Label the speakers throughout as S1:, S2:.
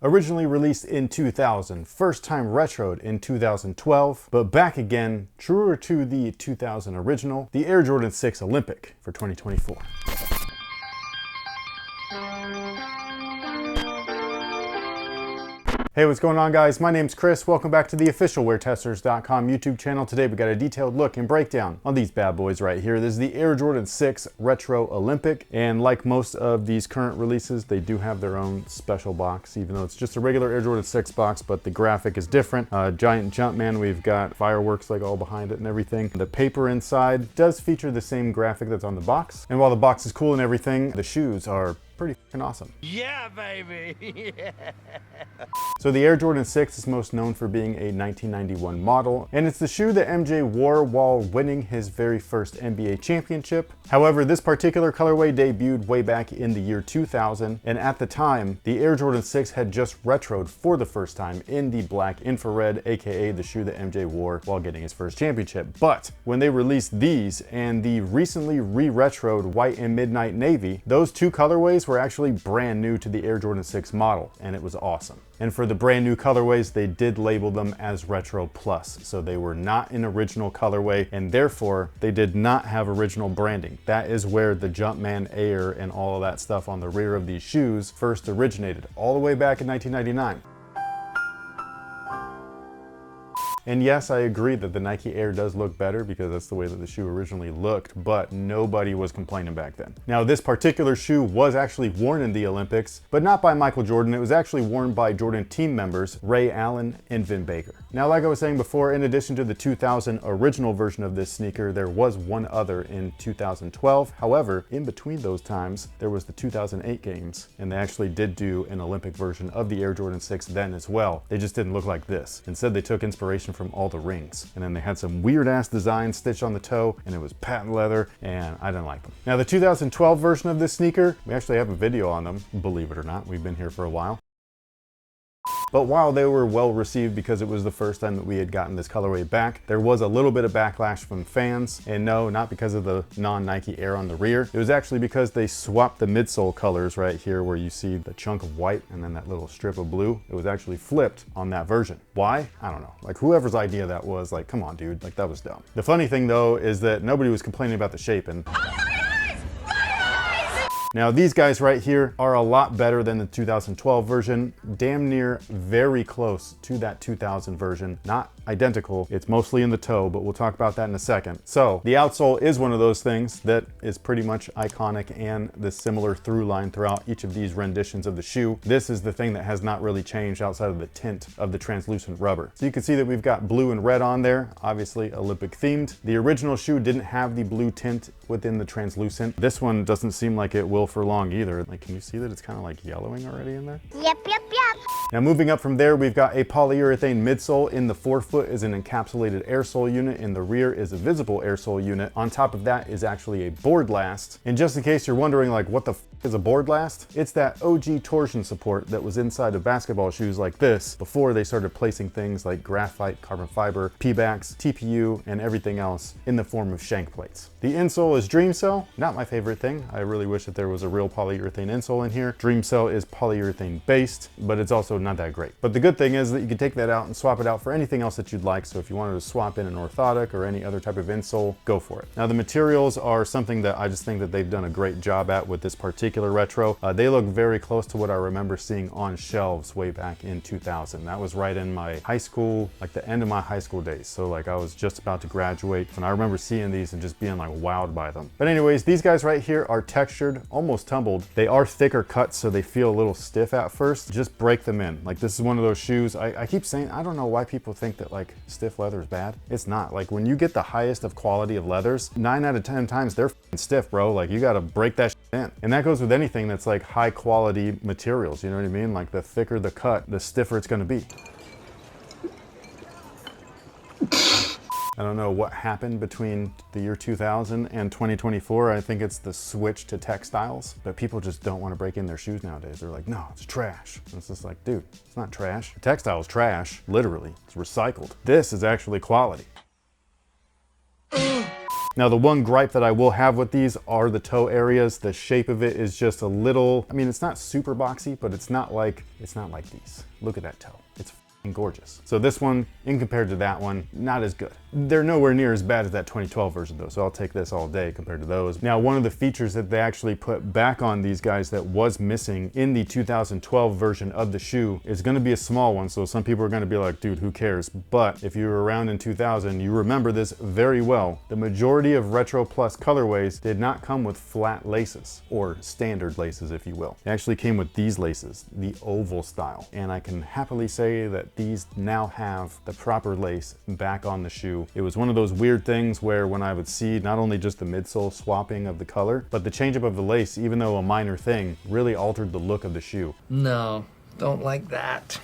S1: Originally released in 2000, first time retroed in 2012, but back again, truer to the 2000 original, the Air Jordan 6 Olympic for 2024. Hey, what's going on, guys? My name's Chris. Welcome back to the official WearTesters.com YouTube channel. Today we got a detailed look and breakdown on these bad boys right here. This is the Air Jordan 6 Retro Olympic, and like most of these current releases, they do have their own special box, even though it's just a regular Air Jordan 6 box, but the graphic is different. Giant Jumpman, we've got fireworks like all behind it and everything. The paper inside does feature the same graphic that's on the box, and while the box is cool and everything, the shoes are pretty fucking awesome.
S2: Yeah, baby. Yeah.
S1: So the Air Jordan 6 is most known for being a 1991 model, and it's the shoe that MJ wore while winning his very first NBA championship. However, this particular colorway debuted way back in the year 2000, and at the time, the Air Jordan 6 had just retroed for the first time in the black infrared, aka the shoe that MJ wore while getting his first championship. But when they released these and the recently re-retroed white and midnight navy, those two colorways were actually brand new to the Air Jordan 6 model, and it was awesome. And for the brand new colorways, they did label them as Retro Plus, so they were not an original colorway, and therefore they did not have original branding. That is where the Jumpman Air and all of that stuff on the rear of these shoes first originated, all the way back in 1999. And yes, I agree that the Nike Air does look better because that's the way that the shoe originally looked, but nobody was complaining back then. Now, this particular shoe was actually worn in the Olympics, but not by Michael Jordan. It was actually worn by Jordan team members Ray Allen and Vin Baker. Now, like I was saying before, in addition to the 2000 original version of this sneaker, there was one other in 2012. However, in between those times, there was the 2008 games, and they actually did do an Olympic version of the Air Jordan 6 then as well. They just didn't look like this. Instead, they took inspiration from all the rings, and then they had some weird ass designs stitched on the toe, and it was patent leather, and I didn't like them. Now, the 2012 version of this sneaker, we actually have a video on them, believe it or not. We've been here for a while. But while they were well received because it was the first time that we had gotten this colorway back, there was a little bit of backlash from fans. And no, not because of the non-Nike Air on the rear. It was actually because they swapped the midsole colors right here where you see the chunk of white and then that little strip of blue. It was actually flipped on that version. Why? I don't know. Like, whoever's idea that was, like, come on, dude. Like, that was dumb. The funny thing though is that nobody was complaining about the shape, and now, these guys right here are a lot better than the 2012 version, damn near very close to that 2000 version. Not identical, it's mostly in the toe, but we'll talk about that in a second. So, the outsole is one of those things that is pretty much iconic and the similar through line throughout each of these renditions of the shoe. This is the thing that has not really changed outside of the tint of the translucent rubber. So you can see that we've got blue and red on there, obviously Olympic themed. The original shoe didn't have the blue tint within the translucent. This one doesn't seem like it will for long either. Like, can you see that it's kind of like yellowing already in there?
S3: Yep.
S1: Now, moving up from there, we've got a polyurethane midsole. In the forefoot is an encapsulated air sole unit. In the rear is a visible air sole unit. On top of that is actually a board last. And just in case you're wondering, like, what the f is a board last? It's that OG torsion support that was inside of basketball shoes like this before they started placing things like graphite, carbon fiber, P-backs, TPU, and everything else in the form of shank plates. The insole is Dreamcell. Not my favorite thing. I really wish that there was a real polyurethane insole in here. Dreamcell is polyurethane based, but it's also not that great. But the good thing is that you can take that out and swap it out for anything else that you'd like. So if you wanted to swap in an orthotic or any other type of insole, go for it. Now, the materials are something that I just think that they've done a great job at with this particular retro. They look very close to what I remember seeing on shelves way back in 2000. That was right in my high school, like the end of my high school days. So like I was just about to graduate, and I remember seeing these and just being like wowed by them. But anyways, these guys right here are textured, almost tumbled. They are thicker cuts, so they feel a little stiff at first. Just break them in. Like, this is one of those shoes, I keep saying, I don't know why people think that like stiff leather is bad. It's not. Like, when you get the highest of quality of leathers, 9 out of 10 times they're stiff, bro. Like, you gotta break that shit in. And that goes with anything that's like high quality materials, you know what I mean? Like, the thicker the cut, the stiffer it's gonna be. I don't know what happened between the year 2000 and 2024. I think it's the switch to textiles, but people just don't want to break in their shoes nowadays. They're like, no, it's trash. And it's just like, dude, it's not trash. Textile is trash, literally. It's recycled. This is actually quality. Now the one gripe that I will have with these are the toe areas. The shape of it is just a little, I mean, it's not super boxy, but it's not like these. Look at that toe. It's gorgeous. So this one, in compared to that one, not as good. They're nowhere near as bad as that 2012 version though, so I'll take this all day compared to those. Now, one of the features that they actually put back on these guys that was missing in the 2012 version of the shoe is gonna be a small one, so some people are gonna be like, dude, who cares? But if you were around in 2000, you remember this very well. The majority of Retro Plus colorways did not come with flat laces, or standard laces, if you will. It actually came with these laces, the oval style, and I can happily say that these now have the proper lace back on the shoe. It was one of those weird things where when I would see not only just the midsole swapping of the color, but the change up of the lace, even though a minor thing, really altered the look of the shoe.
S3: No, don't like that.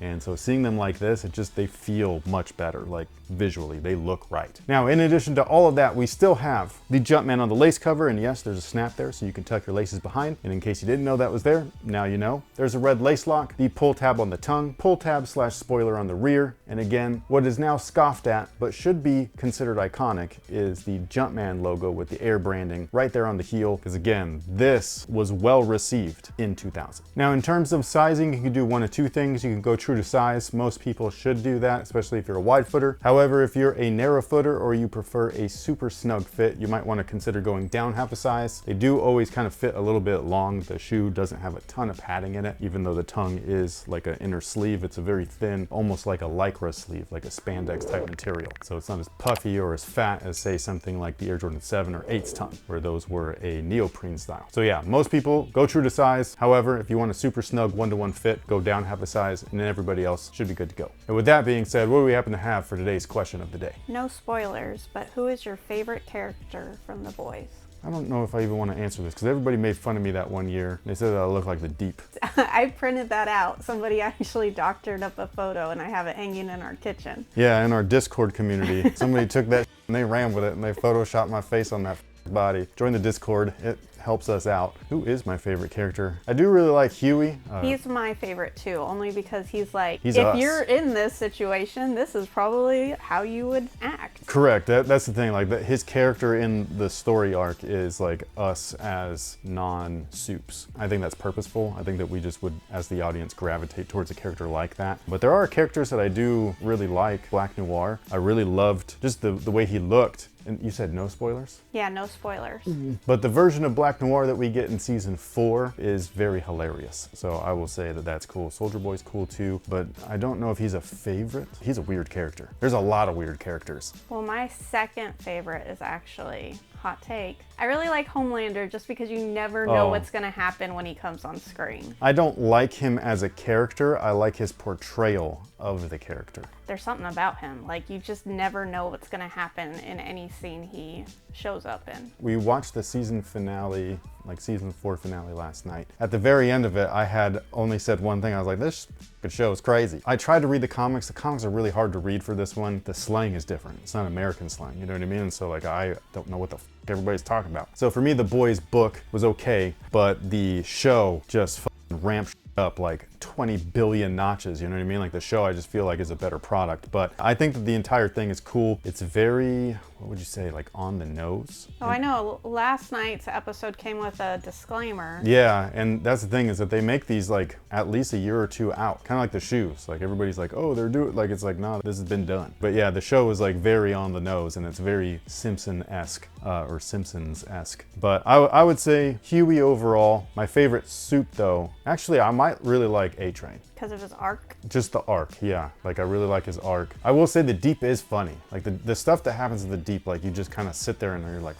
S1: And so seeing them like this, they feel much better, like visually, they look right. Now, in addition to all of that, we still have the Jumpman on the lace cover, and yes, there's a snap there so you can tuck your laces behind. And in case you didn't know that was there, now you know. There's a red lace lock, the pull tab on the tongue, pull tab / spoiler on the rear. And again, what is now scoffed at, but should be considered iconic, is the Jumpman logo with the air branding right there on the heel. Because again, this was well received in 2000. Now, in terms of sizing, you can do one of two things. You can go true to size. Most people should do that, especially if you're a wide footer. However, if you're a narrow footer or you prefer a super snug fit, you might want to consider going down half a size. They do always kind of fit a little bit long. The shoe doesn't have a ton of padding in it, even though the tongue is like an inner sleeve. It's a very thin, almost like a Lycra sleeve, like a spandex type material. So it's not as puffy or as fat as, say, something like the Air Jordan 7 or 8's tongue, where those were a neoprene style. So yeah, most people go true to size. However, if you want a super snug one-to-one fit, go down half a size, and then everybody else should be good to go. And with that being said, what do we happen to have for today's question of the day?
S4: No spoilers, but who is your favorite character from the boys?
S1: I don't know if I even want to answer this because everybody made fun of me that one year. They said that I look like the Deep.
S4: I printed that out. Somebody actually doctored up a photo and I have it hanging in our kitchen.
S1: Yeah, in our Discord community. Somebody took that and they ran with it and they photoshopped my face on that body. Join the Discord. It helps us out. Who is my favorite character? I do really like Huey.
S4: He's my favorite too, only because he's like,
S1: he's
S4: if
S1: us.
S4: You're in this situation, this is probably how you would act.
S1: Correct. That's the thing. Like his character in the story arc is like us as non-soups. I think that's purposeful. I think that we just would, as the audience, gravitate towards a character like that. But there are characters that I do really like. Black Noir. I really loved just the way he looked. And you said no spoilers?
S4: Yeah, no spoilers.
S1: But the version of Black Noir that we get in season 4 is very hilarious. So I will say that that's cool. Soldier Boy's cool too, but I don't know if he's a favorite. He's a weird character. There's a lot of weird characters.
S4: Well, my second favorite is actually, hot take, I really like Homelander just because you never know what's gonna happen when he comes on screen.
S1: I don't like him as a character. I like his portrayal of the character.
S4: There's something about him. Like, you just never know what's gonna happen in any scene he shows up in.
S1: We watched the season finale, like season 4 finale last night. At the very end of it, I had only said one thing. I was like, this show is crazy. I tried to read the comics. The comics are really hard to read for this one. The slang is different. It's not American slang, you know what I mean? And so like, I don't know what the everybody's talking about. So for me, the boys book was okay, but the show just ramped up like 20 billion notches, you know what I mean? Like the show, I just feel like is a better product. But I think that the entire thing is cool. It's very, what would you say, like on the nose?
S4: Oh, I know. Last night's episode came with a disclaimer.
S1: Yeah, and that's the thing is that they make these like at least a year or two out. Kind of like the shoes. Like everybody's like, oh, they're doing, like it's like, no, this has been done. But yeah, the show is like very on the nose and it's very Simpson-esque or Simpsons-esque. But I would say Huey overall. My favorite soup though, actually I might really like A-Train.
S4: Because of his arc?
S1: Just the arc, yeah. Like I really like his arc. I will say the Deep is funny. Like the stuff that happens in the Deep, like you just kind of sit there and you're like,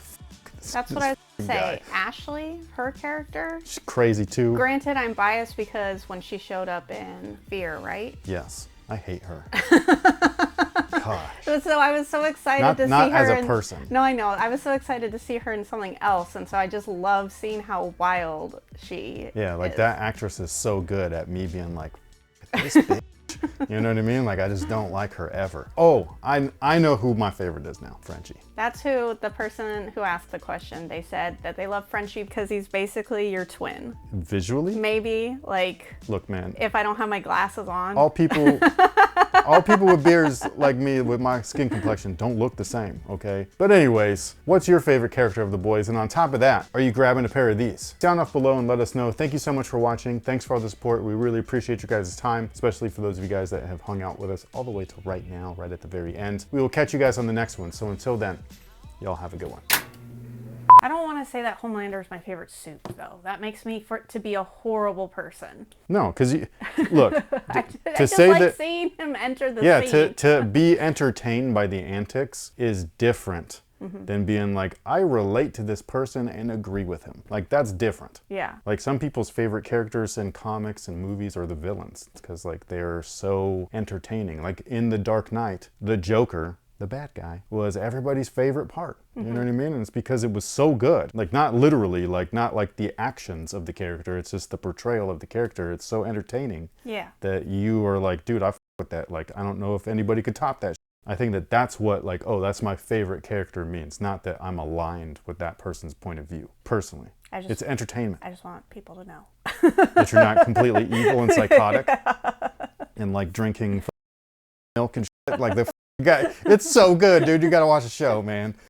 S4: that's what I would say. Ashley, her character,
S1: she's crazy too.
S4: Granted, I'm biased because when she showed up in Fear, right?
S1: Yes, I hate her. Gosh.
S4: So I was so excited to see her.
S1: Not as a person.
S4: No, I know. I was so excited to see her in something else, and so I just love seeing how wild she
S1: Yeah, like
S4: is.
S1: that actress is so good at me being like, this bitch. You know what I mean? Like I just don't like her ever. Oh, I know who my favorite is now, Frenchie.
S4: That's who the person who asked the question, they said that they love Frenchie because he's basically your twin.
S1: Visually?
S4: Maybe, like,
S1: Look, man.
S4: if I don't have my glasses on.
S1: All people All people with beards like me with my skin complexion don't look the same, okay? But anyways, what's your favorite character of the boys? And on top of that, are you grabbing a pair of these? Sound off below and let us know. Thank you so much for watching. Thanks for all the support. We really appreciate your guys' time, especially for those of you guys that have hung out with us all the way to right now, right at the very end. We will catch you guys on the next one. So until then, y'all have a good one.
S4: I don't want to say that Homelander is my favorite suit, though. That makes me to be a horrible person.
S1: No, because look,
S4: I
S1: to
S4: just
S1: say
S4: like
S1: that,
S4: seeing him enter the
S1: to
S4: scene.
S1: be entertained by the antics is different than being like, I relate to this person and agree with him. Like, that's different.
S4: Yeah.
S1: Like, some people's favorite characters in comics and movies are the villains because, like, they're so entertaining. Like, in The Dark Knight, the Joker, the bad guy, was everybody's favorite part. You know what I mean? And it's because it was so good. Like, not literally, like, not like the actions of the character. It's just the portrayal of the character. It's so entertaining.
S4: Yeah.
S1: That you are like, dude, I f with that. Like, I don't know if anybody could top that. I think that that's what, like, oh, that's my favorite character means. Not that I'm aligned with that person's point of view, personally. It's entertainment.
S4: I just want people to know.
S1: That you're not completely evil and psychotic. And, like, drinking milk and shit. Like, the guy, it's so good, dude. You gotta watch the show, man.